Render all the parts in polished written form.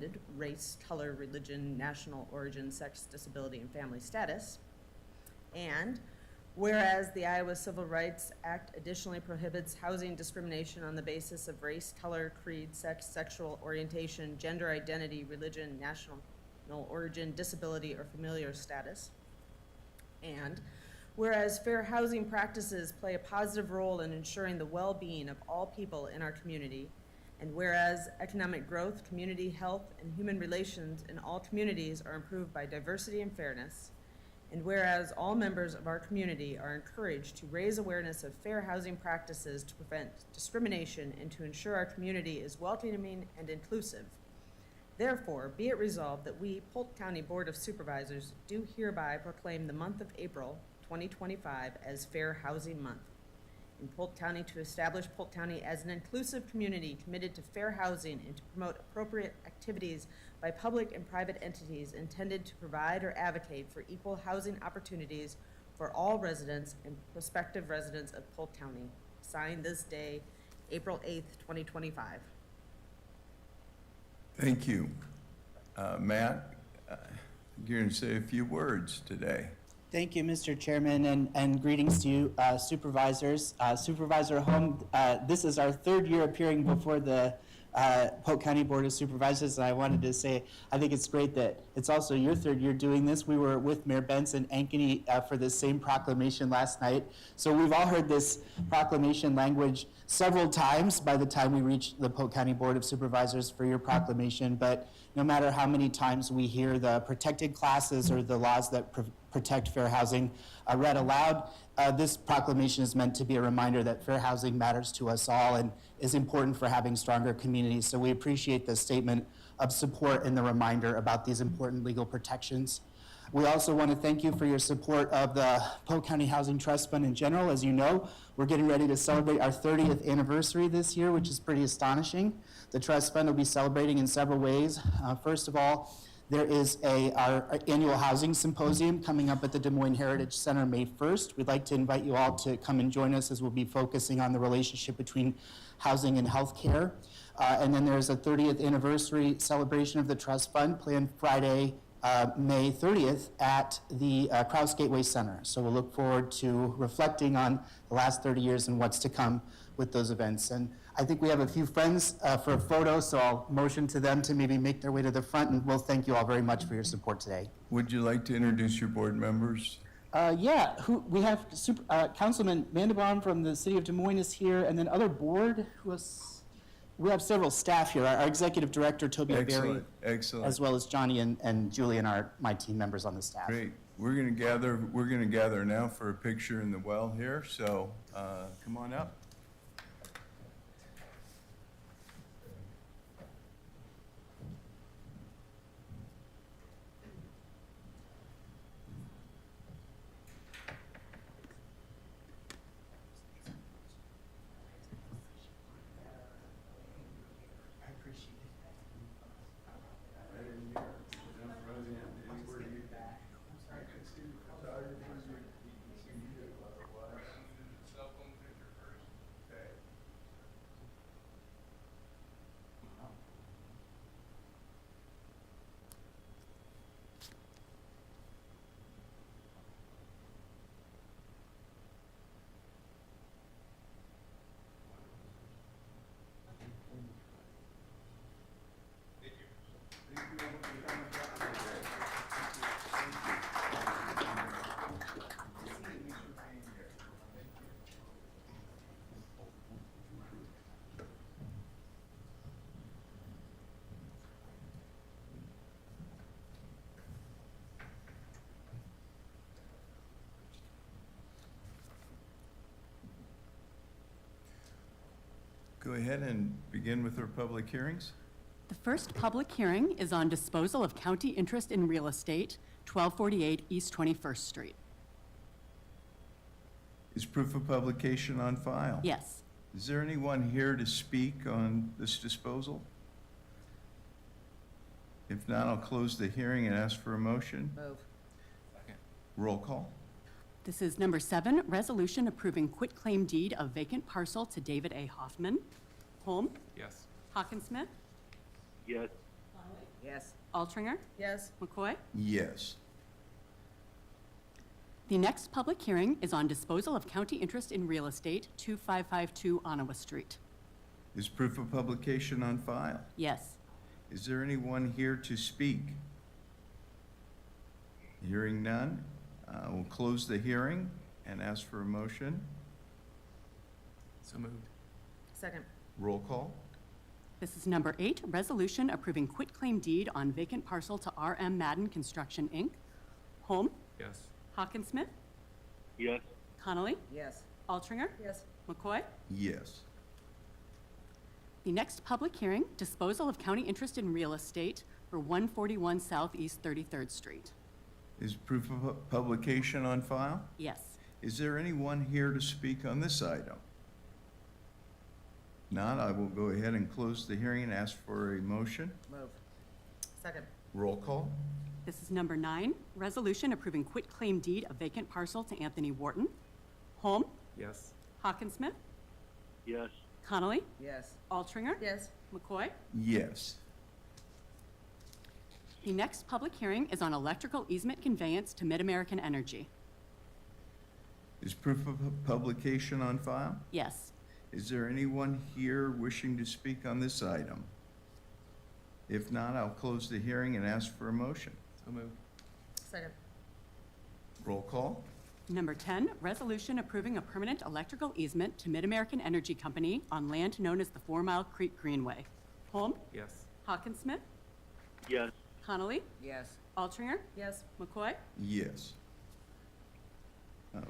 amended, race, color, religion, national origin, sex, disability, and family status. And whereas the Iowa Civil Rights Act additionally prohibits housing discrimination on the basis of race, color, creed, sex, sexual orientation, gender identity, religion, national origin, disability, or familial status. And whereas fair housing practices play a positive role in ensuring the well-being of all people in our community, and whereas economic growth, community health, and human relations in all communities are improved by diversity and fairness, and whereas all members of our community are encouraged to raise awareness of fair housing practices to prevent discrimination and to ensure our community is welcoming and inclusive. Therefore, be it resolved that we, Polk County Board of Supervisors, do hereby proclaim the month of April 2025 as Fair Housing Month in Polk County, to establish Polk County as an inclusive community committed to fair housing and to promote appropriate activities by public and private entities intended to provide or advocate for equal housing opportunities for all residents and prospective residents of Polk County. Signed this day, April 8th, 2025. Thank you. Matt, you're going to say a few words today. Thank you, Mr. Chairman, and greetings to you, supervisors. Supervisor Holm, this is our third year appearing before the Polk County Board of Supervisors, and I wanted to say I think it's great that it's also your third year doing this. We were with Mayor Benson Ankeny for this same proclamation last night, so we've all heard this proclamation language several times by the time we reach the Polk County Board of Supervisors for your proclamation. But no matter how many times we hear the protected classes or the laws that protect fair housing read aloud, this proclamation is meant to be a reminder that fair housing matters to us all and is important for having stronger communities. So we appreciate the statement of support and the reminder about these important legal protections. We also want to thank you for your support of the Polk County Housing Trust Fund in general. As you know, we're getting ready to celebrate our 30th anniversary this year, which is pretty astonishing. The trust fund will be celebrating in several ways. First of all, there is our annual housing symposium coming up at the Des Moines Heritage Center May 1st. We'd like to invite you all to come and join us, as we'll be focusing on the relationship between housing and healthcare. And then there's a 30th anniversary celebration of the trust fund planned Friday, May 30th at the Krause Gateway Center. So we'll look forward to reflecting on the last 30 years and what's to come with those events. And I think we have a few friends for a photo, so I'll motion to them to maybe make their way to the front, and we'll thank you all very much for your support today. Would you like to introduce your board members? Yeah, we have Councilman Mandelbaum from the city of Des Moines is here, and then other board, we have several staff here. Our executive director, Toby Berry, as well as Johnny and Julie and my team members on the staff. Great. We're going to gather now for a picture in the well here. So come on up. Go ahead and begin with our public hearings. The first public hearing is on disposal of county interest in real estate, 1248 East 21st Street. Is proof of publication on file? Yes. Is there anyone here to speak on this disposal? If not, I'll close the hearing and ask for a motion. Move. Roll call. This is number 7, resolution approving quitclaim deed of vacant parcel to David A. Hoffman. Holm? Yes. Hawkinsmith? Yes. Yes. Altringer, Yes. McCoy. Yes. The next public hearing is on disposal of county interest in real estate, 2552 Ottawa Street. Is proof of publication on file? Yes. Is there anyone here to speak? Hearing none, we'll close the hearing and ask for a motion. So moved. Second. Roll call? This is number 8, resolution approving quitclaim deed on vacant parcel to R.M. Madden Construction, Inc. Holm, Yes. Hawkinsmith, yes, Connolly, Yes. Altringer, Yes. McCoy. Yes. The next public hearing, disposal of county interest in real estate for 141 Southeast 33rd Street. Is proof of publication on file? Yes. Is there anyone here to speak on this item? Not, I will go ahead and close the hearing and ask for a motion. Move. Second. Roll call? This is number 9, resolution approving quitclaim deed of vacant parcel to Anthony Wharton. Holm, Yes. Hawkinsmith, yes, Connolly, Yes. Altringer, Yes. McCoy. Yes. The next public hearing is on electrical easement conveyance to Mid-American Energy. Is proof of publication on file? Yes. Is there anyone here wishing to speak on this item? If not, I'll close the hearing and ask for a motion. So moved. Second. Roll call? Number 10, resolution approving a permanent electrical easement to Mid-American Energy Company on land known as the 4 Mile Creek Greenway. Holm, Yes. Hawkinsmith, yes, Connolly, Yes. Altringer, Yes. McCoy. Yes.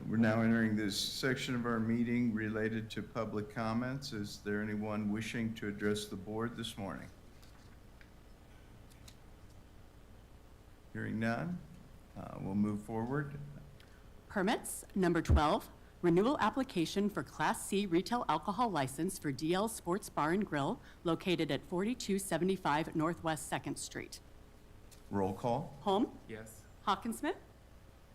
We're now entering this section of our meeting related to public comments. Is there anyone wishing to address the board this morning? Hearing none, we'll move forward. Permits, number 12, renewal application for Class C retail alcohol license for DL Sports Bar and Grill located at 4275 Northwest 2nd Street. Roll call? Holm, Yes. Hawkinsmith,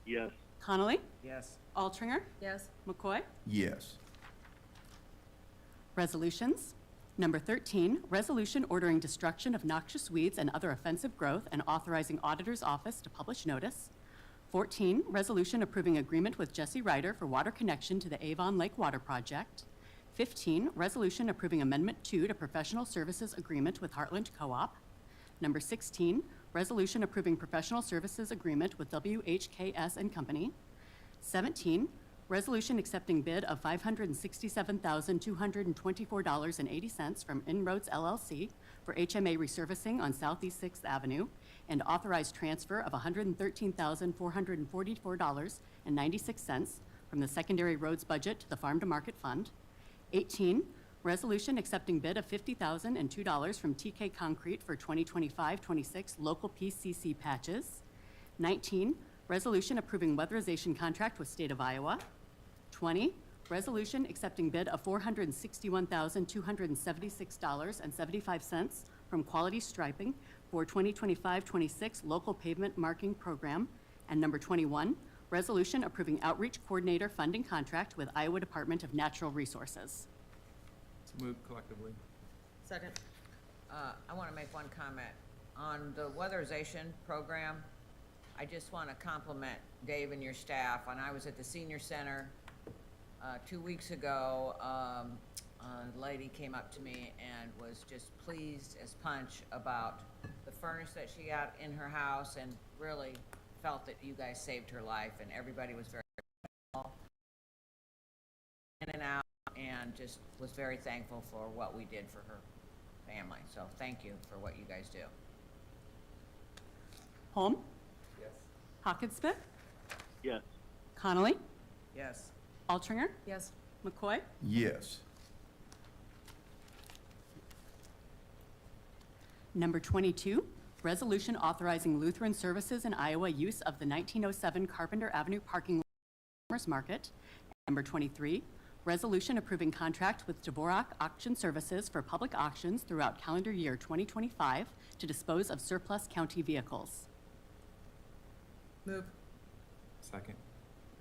yes, Connolly, Yes. Altringer, Yes. McCoy. Yes. Resolutions. Number 13, resolution ordering destruction of noxious weeds and other offensive growth and authorizing auditor's office to publish notice. 14, resolution approving agreement with Jesse Ryder for water connection to the Avon Lake Water Project. 15, resolution approving amendment 2 to professional services agreement with Heartland Co-op. Number 16, resolution approving professional services agreement with WHKS and Company. 17, resolution accepting bid of $567,224.80 from Inroads LLC for HMA resurfacing on Southeast 6th Avenue and authorized transfer of $113,444.96 from the secondary roads budget to the Farm to Market Fund. 18, resolution accepting bid of $50,002 from TK Concrete for 2025-26 local PCC patches. 19, resolution approving weatherization contract with State of Iowa. 20, resolution accepting bid of $461,276.75 from Quality Striping for 2025-26 local pavement marking program. And number 21, resolution approving outreach coordinator funding contract with Iowa Department of Natural Resources. So moved collectively. Second. I want to make one comment. On the weatherization program, I just want to compliment Dave and your staff. When I was at the senior center 2 weeks ago, a lady came up to me and was just pleased as punch about the furnace that she got in her house and really felt that you guys saved her life, and everybody was very in and out and just was very thankful for what we did for her family. So thank you for what you guys do. Holm, Yes. Hawkinsmith, yes, Connolly, Yes. Altringer, Yes. McCoy. Yes. Number 22, resolution authorizing Lutheran Services in Iowa use of the 1907 Carpenter Avenue parking lot at Farmers Market. Number 23, resolution approving contract with Dvorak Auction Services for public auctions throughout calendar year 2025 to dispose of surplus county vehicles. Move. Second.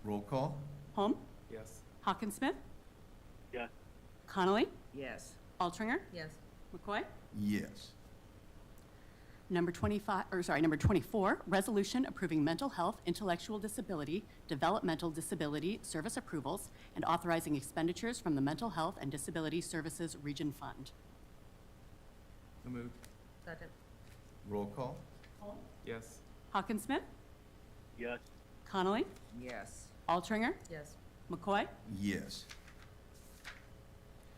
Roll call? Holm, Yes. Hawkinsmith, yes, Connolly, Yes. Altringer, Yes. McCoy. Yes. Number 24, resolution approving mental health, intellectual disability, developmental disability service approvals, and authorizing expenditures from the Mental Health and Disability Services Region Fund. So moved. Second. Roll call? Yes. Hawkinsmith, yes, Connolly, Yes. Altringer, Yes. McCoy. Yes.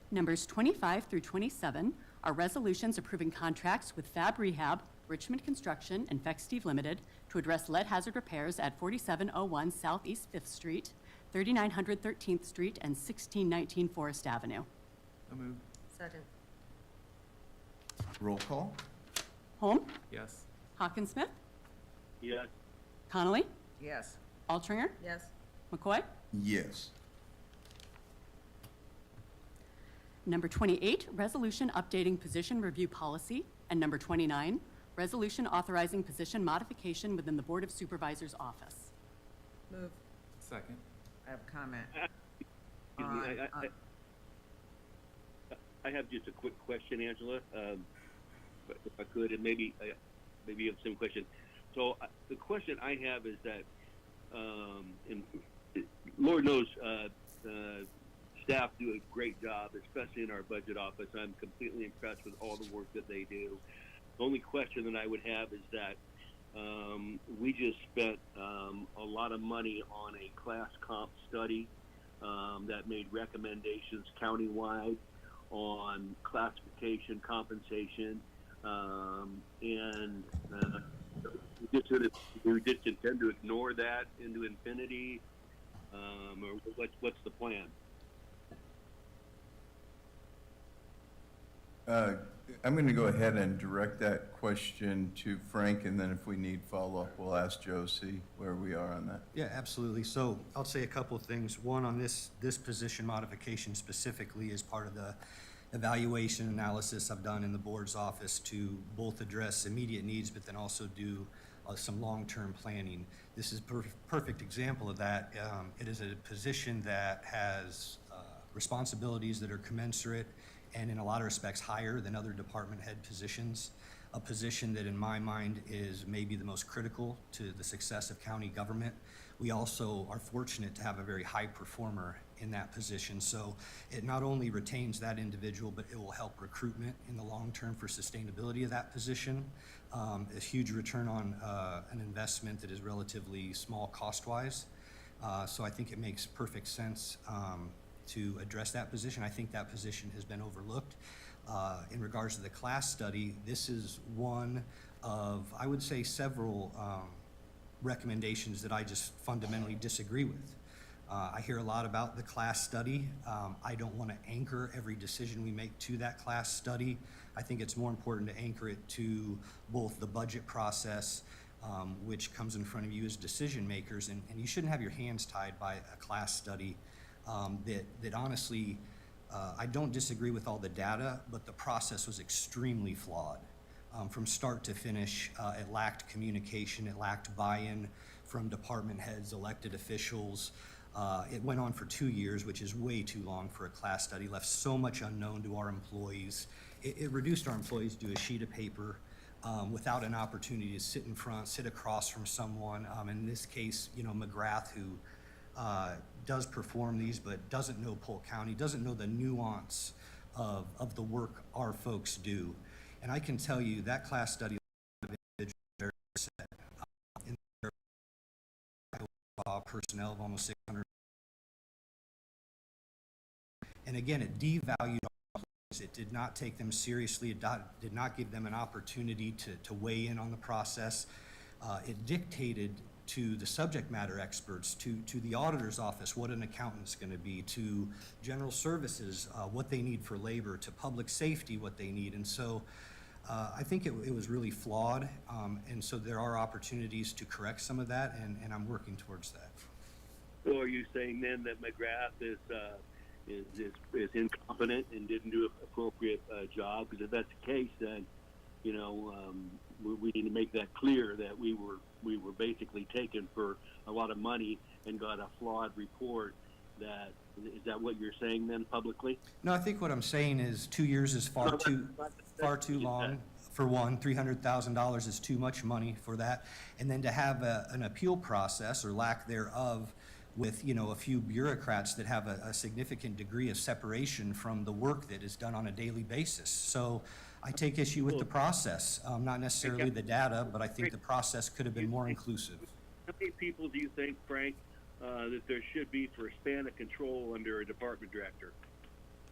Numbers 25 through 27 are resolutions approving contracts with Fab Rehab, Richmond Construction, and Feck Steve Limited to address lead hazard repairs at 4701 Southeast 5th Street, 3900 13th Street, and 1619 Forest Avenue. So moved. Second. Roll call? Holm, Yes. Hawkinsmith, yes, Connolly, Yes. Altringer, Yes. McCoy. Yes. Number 28, resolution updating position review policy. And number 29, resolution authorizing position modification within the Board of Supervisors office. Move. Second. I have a comment. excuse me, On- I have just a quick question, Angela, but if I could, and maybe you have the same question. So the question I have is that, and Lord knows, staff do a great job, especially in our budget office. I'm completely impressed with all the work that they do. The only question that I would have is that we just spent a lot of money on a class comp study that made recommendations countywide on classification, compensation, and we just intend to ignore that into infinity, or what's the plan? I'm going to go ahead and direct that question to Frank, and then if we need follow-up, we'll ask Josie where we are on that. Yeah, absolutely. So I'll say a couple of things. One, on this position modification specifically is part of the evaluation analysis I've done in the board's office to both address immediate needs, but then also do some long-term planning. This is a perfect example of that. It is a position that has responsibilities that are commensurate and in a lot of respects higher than other department head positions. A position that in my mind is maybe the most critical to the success of county government. We also are fortunate to have a very high performer in that position. So it not only retains that individual, but it will help recruitment in the long term for sustainability of that position. A huge return on an investment that is relatively small cost-wise. So I think it makes perfect sense to address that position. I think that position has been overlooked. In regards to the class study, this is one of, I would say, several recommendations that I just fundamentally disagree with. I hear a lot about the class study. I don't want to anchor every decision we make to that class study. I think it's more important to anchor it to both the budget process, which comes in front of you as decision makers, and you shouldn't have your hands tied by a class study that honestly, I don't disagree with all the data, but the process was extremely flawed. From start to finish, it lacked communication, it lacked buy-in from department heads, elected officials. It went on for 2 years, which is way too long for a class study, left so much unknown to our employees. It reduced our employees to a sheet of paper without an opportunity to sit in front, sit across from someone. In this case, McGrath, who does perform these, but doesn't know Polk County, doesn't know the nuance of the work our folks do. And I can tell you that class study in their personnel of almost 600. And again, it devalued our employees. It did not take them seriously. It did not give them an opportunity to weigh in on the process. It dictated to the subject matter experts, to the auditor's office, what an accountant's going to be, to general services, what they need for labor, to public safety, what they need. And so I think it was really flawed. And so there are opportunities to correct some of that, and I'm working towards that. So are you saying then that McGrath is incompetent and didn't do an appropriate job? Because if that's the case, then we need to make that clear that we were basically taken for a lot of money and got a flawed report. Is that what you're saying then publicly? No, I think what I'm saying is 2 years is far too long for one, $300,000 is too much money for that. And then to have an appeal process or lack thereof with, you know, a few bureaucrats that have a significant degree of separation from the work that is done on a daily basis. So I take issue with the process, not necessarily the data, but I think the process could have been more inclusive. How many people do you think, Frank, that there should be for a span of control under a department director?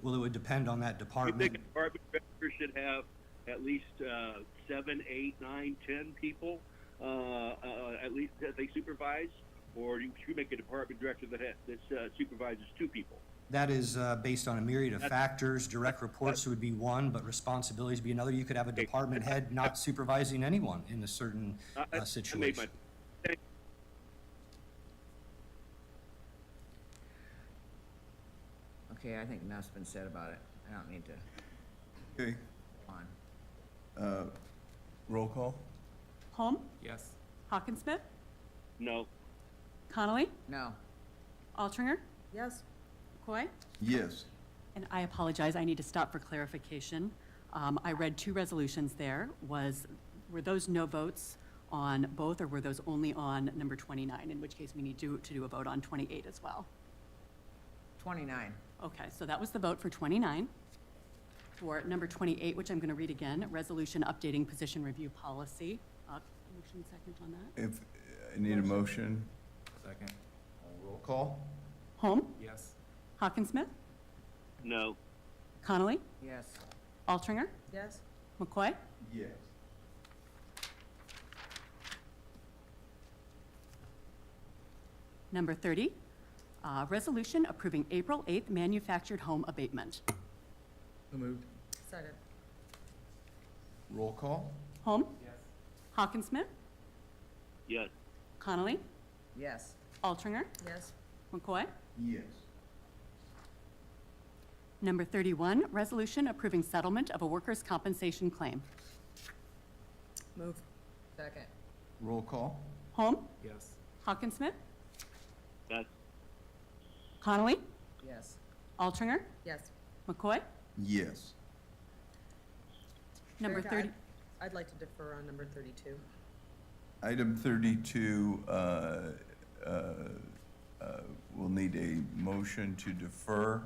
Well, it would depend on that Do you department. think a department director should have at least 7, 8, 9, 10 people, at least that they supervise? Or should you make a department director that supervises 2 people? That is based on a myriad of factors. Direct reports would be one, but responsibilities would be another. You could have a department head not supervising anyone in a certain situation. Okay, I think enough's been said about it. I don't need to Okay, go on. roll call? Holm? Yes. Hawkinsmith? No. Connolly? No. Altringer? Yes. McCoy? Yes. And I apologize, I need to stop for clarification. I read 2 resolutions there. Were those no votes on both, or were those only on number 29, in which case we need to do a vote on 28 as well? 29. Okay, so that was the vote for 29. For number 28, which I'm going to read again, resolution updating position review policy. Motion second on that. If, I need a motion. Second. Roll call? Holm? Yes. Hawkinsmith? No. Connolly? Yes. Altringer? Yes. McCoy? Yes. Number 30, resolution approving April 8th manufactured home abatement. So moved. Second. Roll call? Holm? Yes. Hawkinsmith? Yes. Connolly? Yes. Altringer? Yes. McCoy? Yes. Number 31, resolution approving settlement of a workers' compensation claim. Move. Second. Roll call? Holm? Yes. Hawkinsmith? Yes. Connolly? Yes. Altringer? Yes. McCoy? Yes. Number Erica, 30, I'd like to defer on number 32. Item 32, we'll need a motion to defer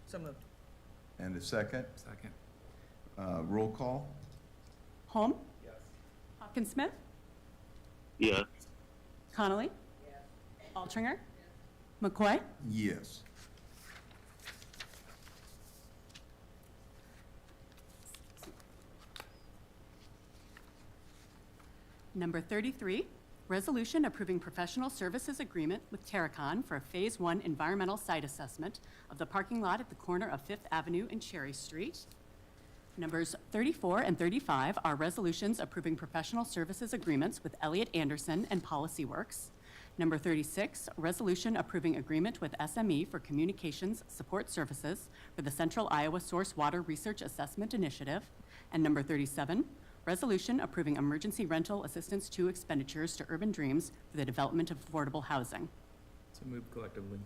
So moved. and a second. Second. Roll call? Holm? Yes. Hawkinsmith? Yes. Connolly? Altringer? McCoy? Yes. Number 33, resolution approving professional services agreement with Terracon for a Phase 1 environmental site assessment of the parking lot at the corner of Fifth Avenue and Cherry Street. Numbers 34 and 35 are resolutions approving professional services agreements with Elliott Anderson and Policy Works. Number 36, resolution approving agreement with SME for communications support services for the Central Iowa Source Water Research Assessment Initiative. And number 37, resolution approving emergency rental assistance to expenditures to Urban Dreams for the development of affordable housing. So moved collectively.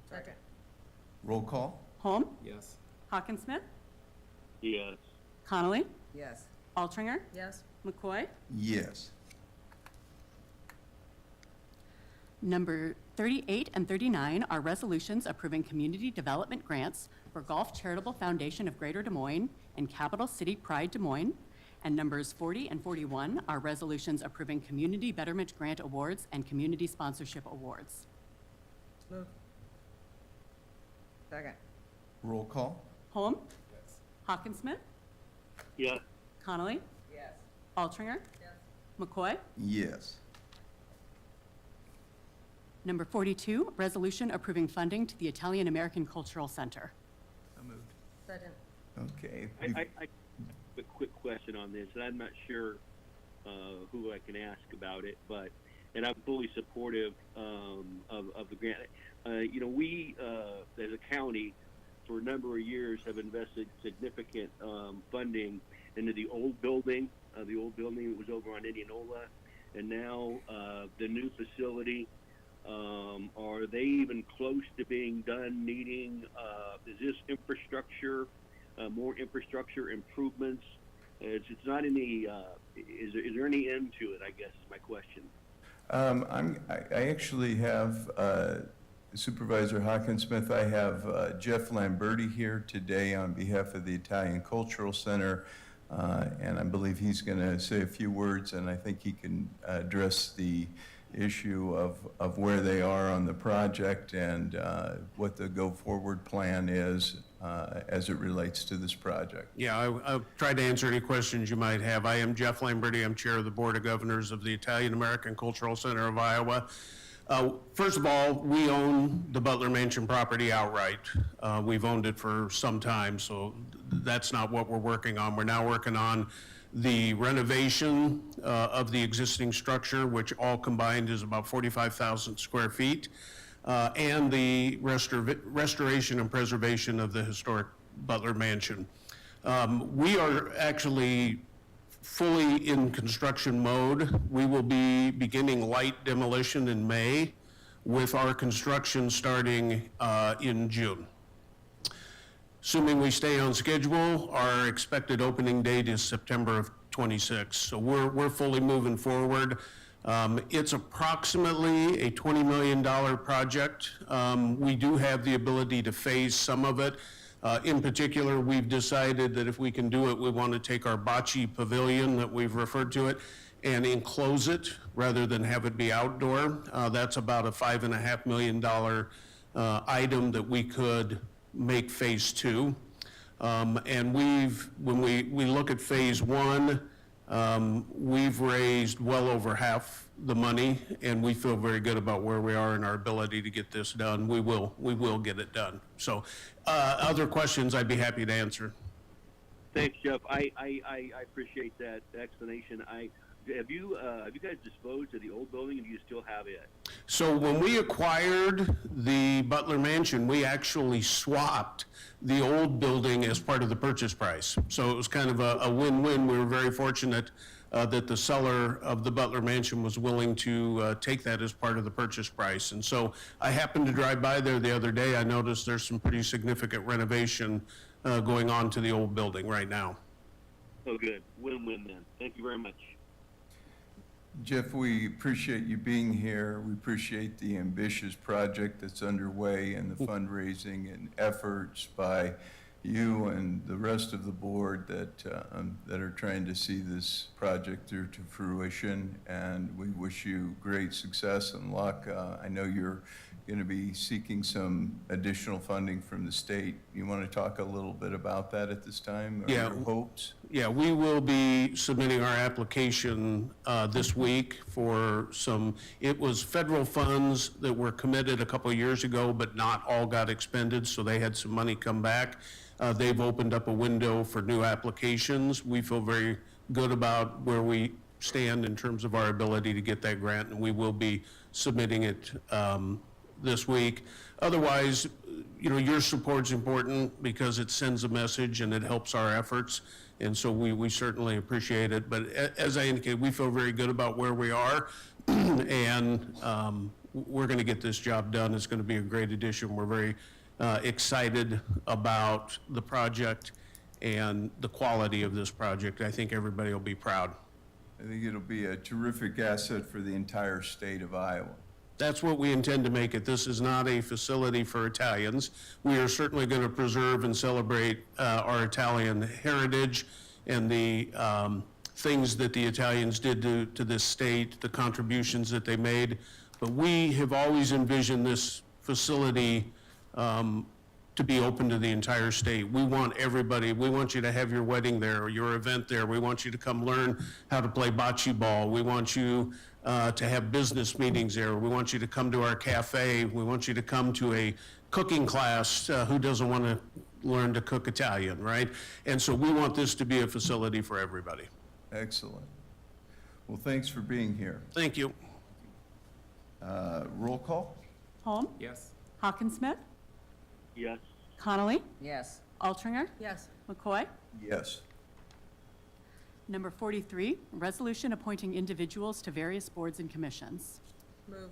Second. Roll call? Holm? Yes. Hawkinsmith? Yes. Connolly? Yes. Altringer? Yes. McCoy? Yes. Number 38 and 39 are resolutions approving community development grants for Golf Charitable Foundation of Greater Des Moines and Capital City Pride Des Moines. And numbers 40 and 41 are resolutions approving community betterment grant awards and community sponsorship awards. Move. Second. Roll call? Holm? Yes. Hawkinsmith? Yes. Connolly? Yes. Altringer? Yes. McCoy? Yes. Number 42, resolution approving funding to the Italian American Cultural Center. So moved. Second. Okay. I have a quick question on this, and I'm not sure who I can ask about it, and I'm fully supportive of the grant. We, as a county, for a number of years have invested significant funding into the old building. The old building that was over on Indianola, and now the new facility. Are they even close to being done needing, is this infrastructure, more infrastructure improvements It's not any, is there any end to it, I guess is my question. I actually have Supervisor Hawkinsmith, I have Jeff Lamberti here today on behalf of the Italian Cultural Center, and I believe he's going to say a few words, and I think he can address the issue of where they are on the project and what the go-forward plan is as it relates to this project. Yeah, I'll try to answer any questions you might have. I am Jeff Lamberti. I'm Chair of the Board of Governors of the Italian American Cultural Center of Iowa. First of all, we own the Butler Mansion property outright. We've owned it for some time, so that's not what we're working on. We're now working on the renovation of the existing structure, which all combined is about 45,000 square feet, and the restoration and preservation of the historic Butler Mansion. We are actually fully in construction mode. We will be beginning light demolition in May, with our construction starting in June. Assuming we stay on schedule, our expected opening date is September of 26. So we're fully moving forward. It's approximately a $20 million project. We do have the ability to phase some of it. In particular, we've decided that if we can do it, we want to take our bocce pavilion that we've referred to it and enclose it rather than have it be outdoor. That's about a $5.5 million item that we could make phase two. And when we look at phase one, we've raised well over half the money, and we feel very good about where we are in our ability to get this done. We will get it done. So other questions I'd be happy to answer. Thanks, Jeff. I appreciate that explanation. Have you guys disposed of the old building, and do you still have it? So when we acquired the Butler Mansion, we actually swapped the old building as part of the purchase price. So it was kind of a win-win. We were very fortunate that the seller of the Butler Mansion was willing to take that as part of the purchase price. And so I happened to drive by there the other day. I noticed there's some pretty significant renovation going on to the old building right now. Oh, good. Win-win then. Thank you very much. Jeff, we appreciate you being here. We appreciate the ambitious project that's underway and the fundraising and efforts by you and the rest of the board that are trying to see this project through to fruition. And we wish you great success and luck. I know you're going to be seeking some additional funding from the state. You want to talk a little bit about that at this time? Or Yeah. your hopes? Yeah, we will be submitting our application this week for it was federal funds that were committed a couple of years ago, but not all got expended, so they had some money come back. They've opened up a window for new applications. We feel very good about where we stand in terms of our ability to get that grant, and we will be submitting it this week. Otherwise, your support's important because it sends a message and it helps our efforts. And so we certainly appreciate it. But as I indicated, we feel very good about where we are. And we're going to get this job done. It's going to be a great addition. We're very excited about the project and the quality of this project. I think everybody will be proud. I think it'll be a terrific asset for the entire state of Iowa. That's what we intend to make it. This is not a facility for Italians. We are certainly going to preserve and celebrate our Italian heritage and the things that the Italians did to this state, the contributions that they made. But we have always envisioned this facility to be open to the entire state. We want everybody, we want you to have your wedding there or your event there. We want you to come learn how to play bocce ball. We want you to have business meetings there. We want you to come to our cafe. We want you to come to a cooking class. Who doesn't want to learn to cook Italian, right? And so we want this to be a facility for everybody. Excellent. Well, thanks for being here. Thank you. Roll call? Holm? Yes. Hawkinsmith? Yes. Connolly? Yes. Altringer? Yes. McCoy? Yes. Number 43, resolution appointing individuals to various boards and commissions. Move.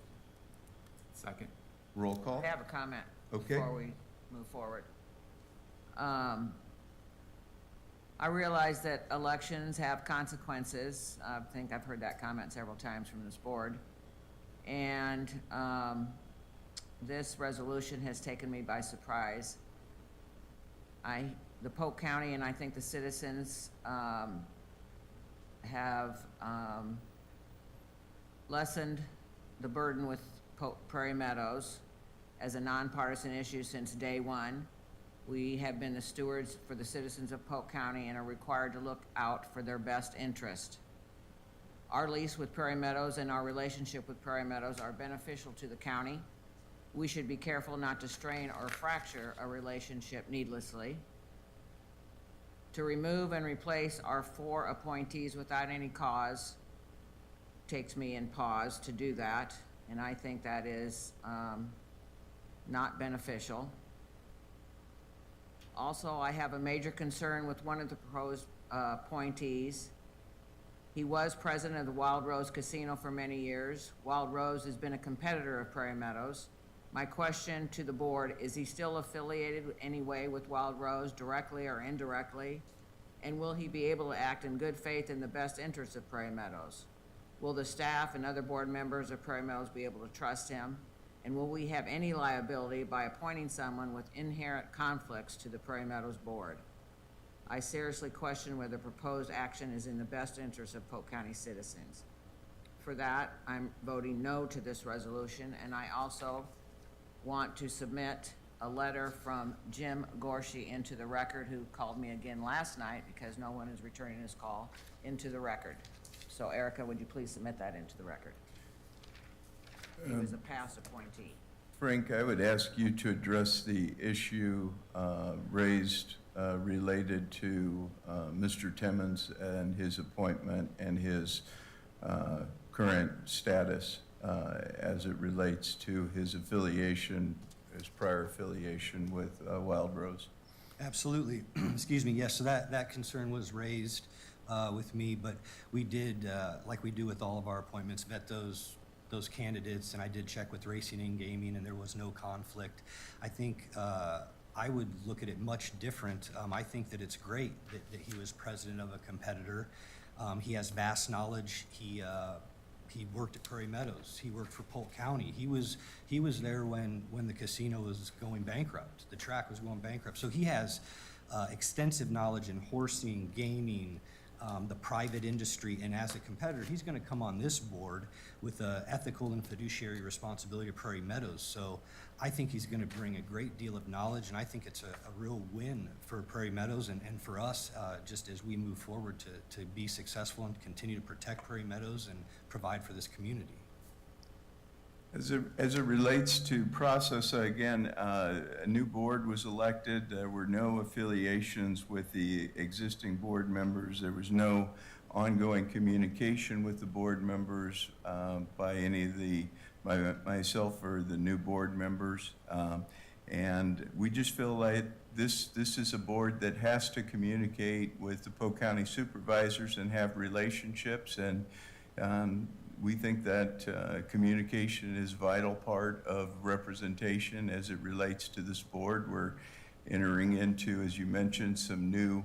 Second. Roll call? I have a comment Okay. before we move forward. I realize that elections have consequences. I think I've heard that comment several times from this board. And this resolution has taken me by surprise. The Polk County and I think the citizens have lessened the burden with Prairie Meadows as a nonpartisan issue since day one. We have been the stewards for the citizens of Polk County and are required to look out for their best interest. Our lease with Prairie Meadows and our relationship with Prairie Meadows are beneficial to the county. We should be careful not to strain or fracture a relationship needlessly. To remove and replace our 4 appointees without any cause takes me in pause to do that, and I think that is not beneficial. Also, I have a major concern with one of the proposed appointees. He was president of the Wild Rose Casino for many years. Wild Rose has been a competitor of Prairie Meadows. My question to the board, is he still affiliated in any way with Wild Rose, directly or indirectly? And will he be able to act in good faith in the best interests of Prairie Meadows? Will the staff and other board members of Prairie Meadows be able to trust him? And will we have any liability by appointing someone with inherent conflicts to the Prairie Meadows board? I seriously question whether proposed action is in the best interest of Polk County citizens. For that, I'm voting no to this resolution, and I also want to submit a letter from Jim Gorshey into the record, who called me again last night because no one is returning his call, into the record. So Erica, would you please submit that into the record? He was a past appointee. Frank, I would ask you to address the issue raised related to Mr. Timmons and his appointment and his current status as it relates to his affiliation, his prior affiliation with Wild Rose. Absolutely. Excuse me. Yes, so that concern was raised with me, but we did, like we do with all of our appointments, vet those candidates, and I did check with Racing and Gaming, and there was no conflict. I think I would look at it much different. I think that it's great that he was president of a competitor. He has vast knowledge. He worked at Prairie Meadows. He worked for Polk County. He was there when the casino was going bankrupt. The track was going bankrupt. So he has extensive knowledge in horsing, gaming, the private industry, and as a competitor, he's going to come on this board with an ethical and fiduciary responsibility to Prairie Meadows. So I think he's going to bring a great deal of knowledge, and I think it's a real win for Prairie Meadows and for us, just as we move forward to be successful and continue to protect Prairie Meadows and provide for this community. As it relates to process, again, a new board was elected. There were no affiliations with the existing board members. There was no ongoing communication with the board members by any of by myself or the new board members. And we just feel like this is a board that has to communicate with the Polk County Supervisors and have relationships, and we think that communication is a vital part of representation as it relates to this board. We're entering into, as you mentioned, some new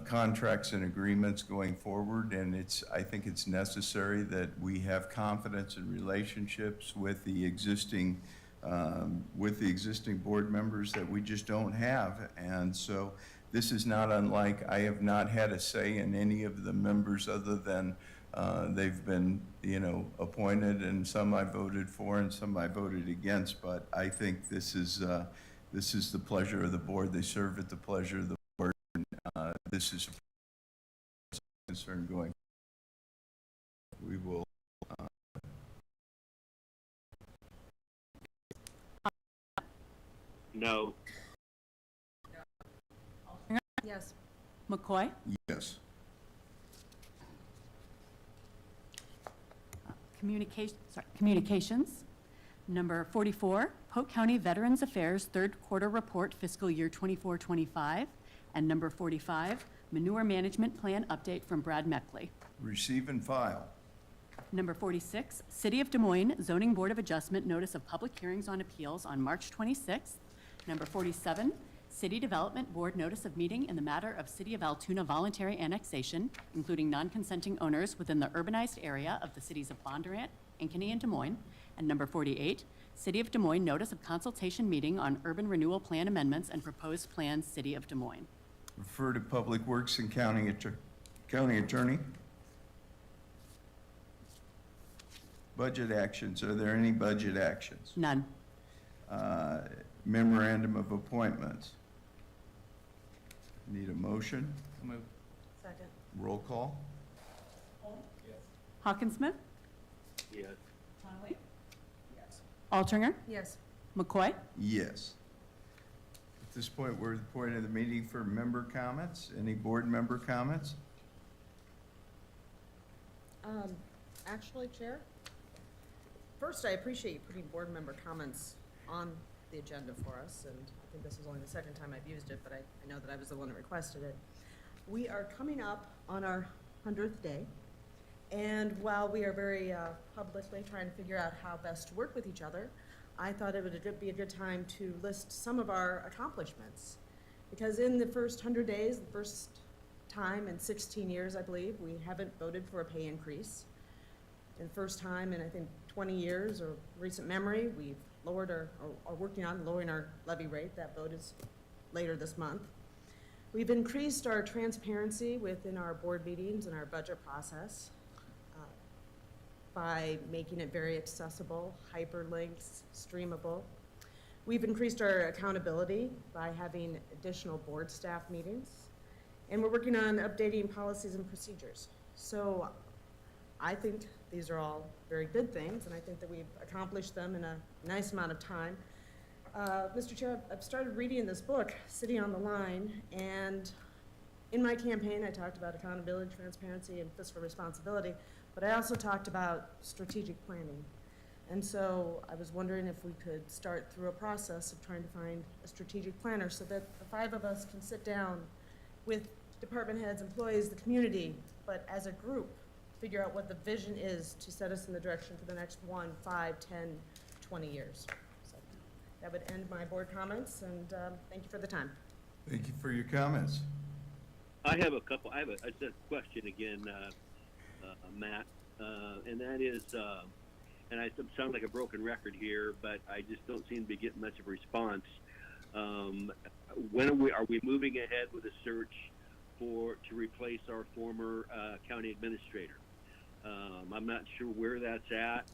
contracts and agreements going forward, and I think it's necessary that we have confidence in relationships with the existing board members that we just don't have. And so this is not unlike, I have not had a say in any of the members other than they've been, appointed, and some I voted for and some I voted against. But I think this is the pleasure of the board. They serve at the pleasure of the board. And, this is a concern going. We will. No. Yes. McCoy? Yes. Communications. Number 44, Polk County Veterans Affairs Third Quarter Report Fiscal Year 24-25. And number 45, Manure Management Plan Update from Brad Meckley. Receive and file. Number 46, City of Des Moines Zoning Board of Adjustment Notice of Public Hearings on Appeals on March 26th. Number 47, City Development Board notice of meeting in the matter of City of Altoona voluntary annexation, including non-consenting owners within the urbanized area of the cities of Bondurant, Ankeny, and Des Moines. And number 48, City of Des Moines notice of consultation meeting on urban renewal plan amendments and proposed plans, City of Des Moines. Refer to Public Works and County Attorney. Budget actions, are there any budget actions? None. Memorandum of appointments. Need a motion? So moved. Second. Roll call? Hawkinsmith. Yes. Connolly. Yes. Altringer. Yes. McCoy. Yes. At this point, we're at the point of the meeting for member comments. Any board member comments? Actually, Chair, first, I appreciate you putting board member comments on the agenda for us, and I think this is only the second time I've used it, but I know that I was the one that requested it. We are coming up on our 100th day, and while we are very publicly trying to figure out how best to work with each other, I thought it would be a good time to list some of our accomplishments. Because in the first 100 days, the first time in 16 years, I believe, we haven't voted for a pay increase. And the first time in, I think, 20 years or recent memory, we've lowered or are working on lowering our levy rate. That vote is later this month. We've increased our transparency within our board meetings and our budget process by making it very accessible, hyperlinks, streamable. We've increased our accountability by having additional board staff meetings. And we're working on updating policies and procedures. So I think these are all very good things, and I think that we've accomplished them in a nice amount of time. Mr. Chair, I've started reading this book, City on the Line, and in my campaign, I talked about accountability, transparency, and fiscal responsibility, but I also talked about strategic planning. And so I was wondering if we could start through a process of trying to find a strategic planner so that the five of us can sit down with department heads, employees, the community, but as a group, figure out what the vision is to set us in the direction for the next 1, 5, 10, 20 years. So that would end my board comments, and thank you for the time. Thank you for your comments. I have a couple. I have a question again, Matt, and that is, and I sound like a broken record here, but I just don't seem to be getting much of a response. When are we moving ahead with a search to replace our former county administrator? I'm not sure where that's at.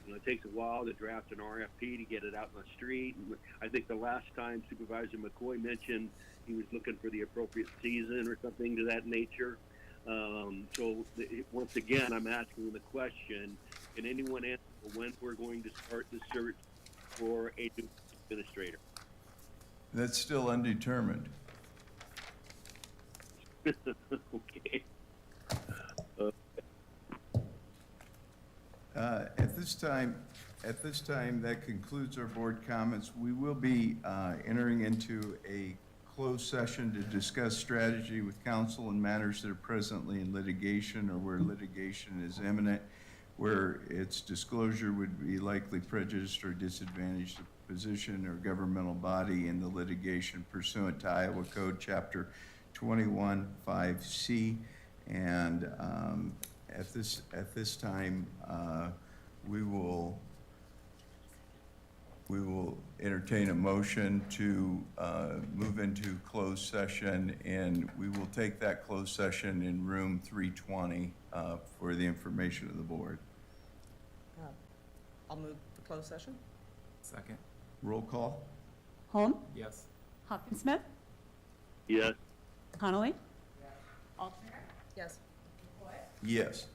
It takes a while to draft an RFP to get it out in the street. And I think the last time Supervisor McCoy mentioned he was looking for the appropriate season or something to that nature. Once again, I'm asking the question, can anyone answer when we're going to start the search for a new administrator? That's still undetermined. Okay. At this time, that concludes our board comments. We will be entering into a closed session to discuss strategy with counsel in matters that are presently in litigation or where litigation is imminent, where its disclosure would be likely prejudiced or disadvantaged the position or governmental body in the litigation pursuant to Iowa Code Chapter 21-5C. And at this time, we will entertain a motion to move into closed session, and we will take that closed session in room 320 for the information of the board. I'll move the closed session. Second. Roll call? Holm. Yes. Hawkinsmith. Yes. Connolly. Altringer. Yes. Yes.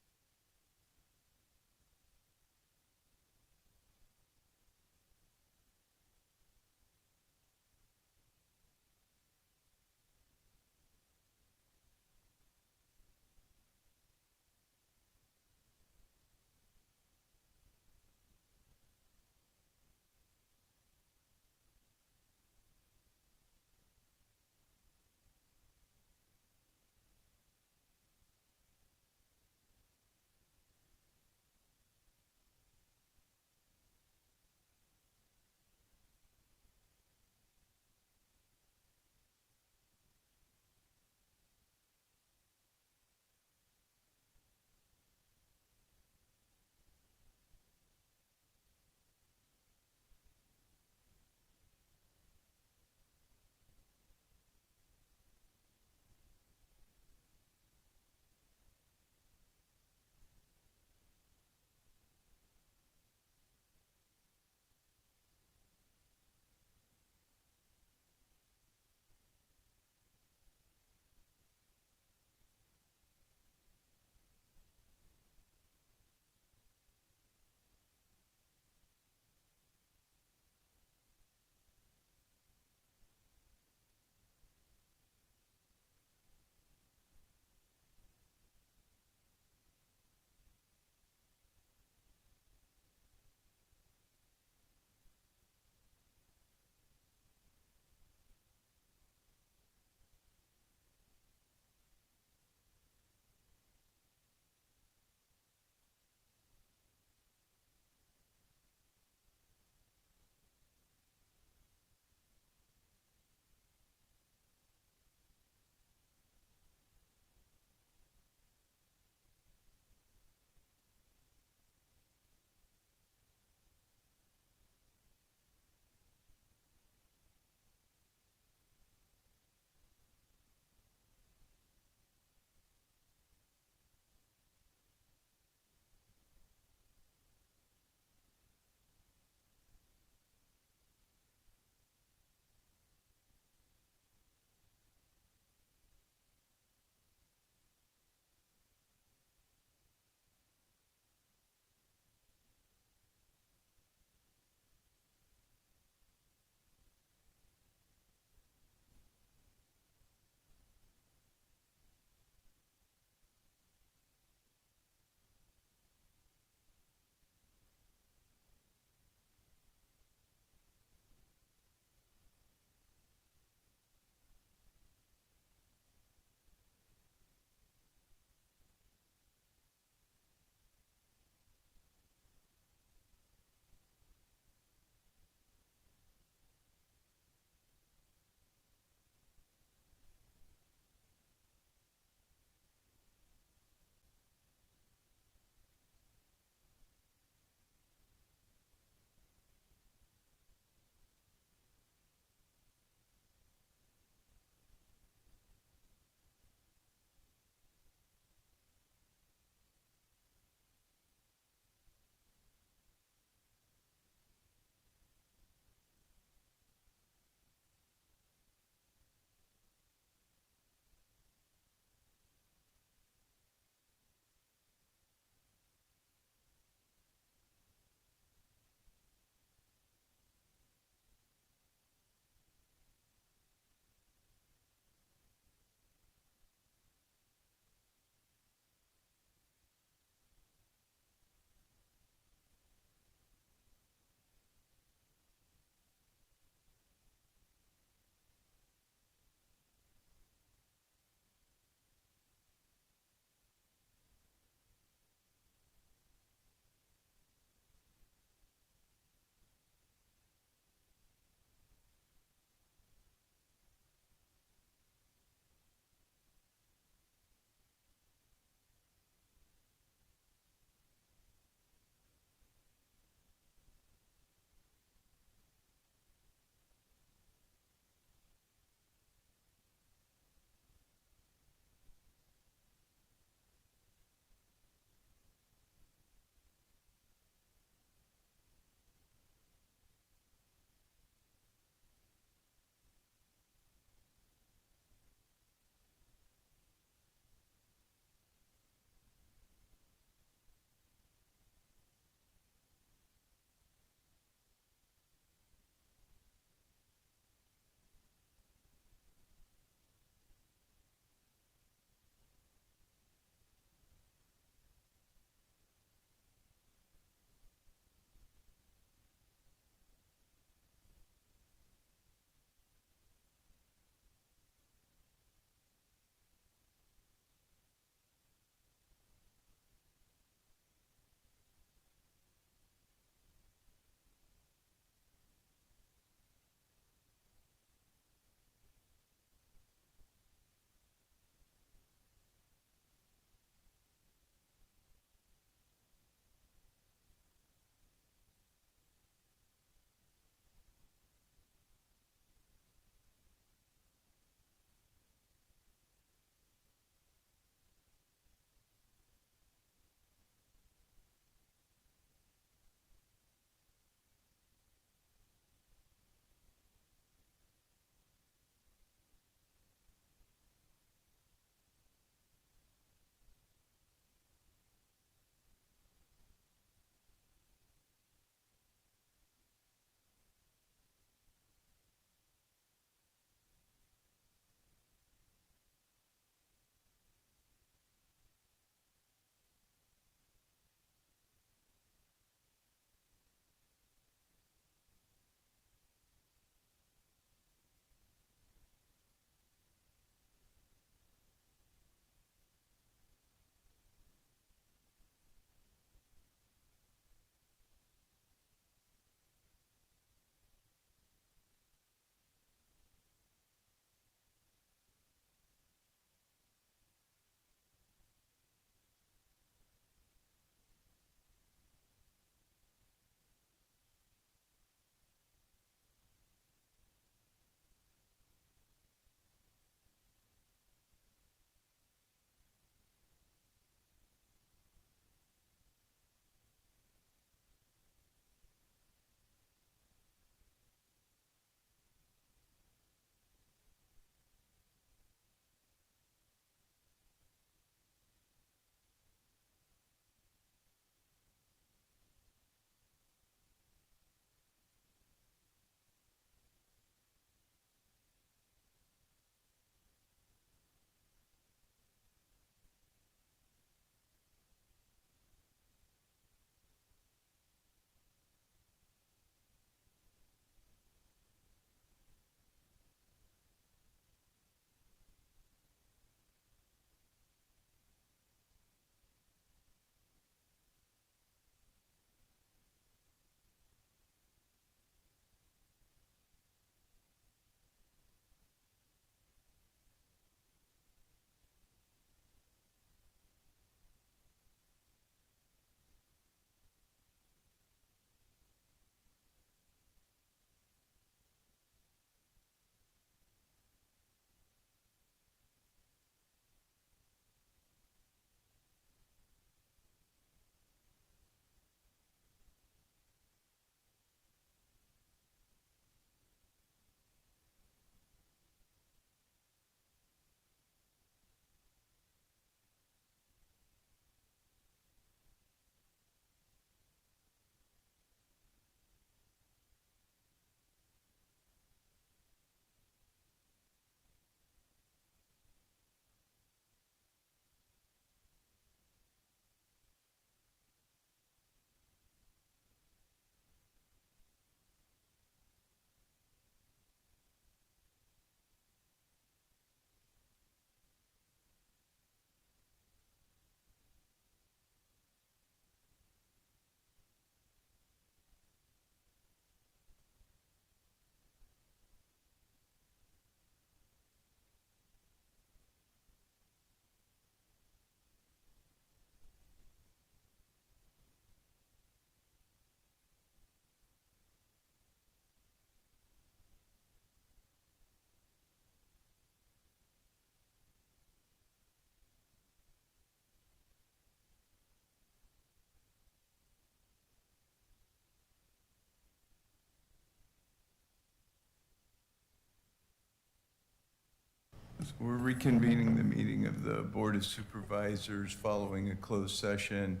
We're reconvening the meeting of the Board of Supervisors following a closed session,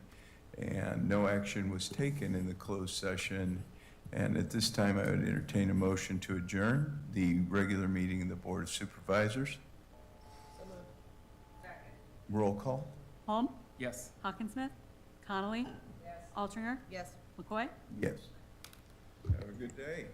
and no action was taken in the closed session. And at this time, I would entertain a motion to adjourn the regular meeting of the Board of Supervisors. Roll call? Holm? Yes. Hawkinsmith? Connolly? Yes. Altringer? Yes. McCoy? Yes. Have a good day.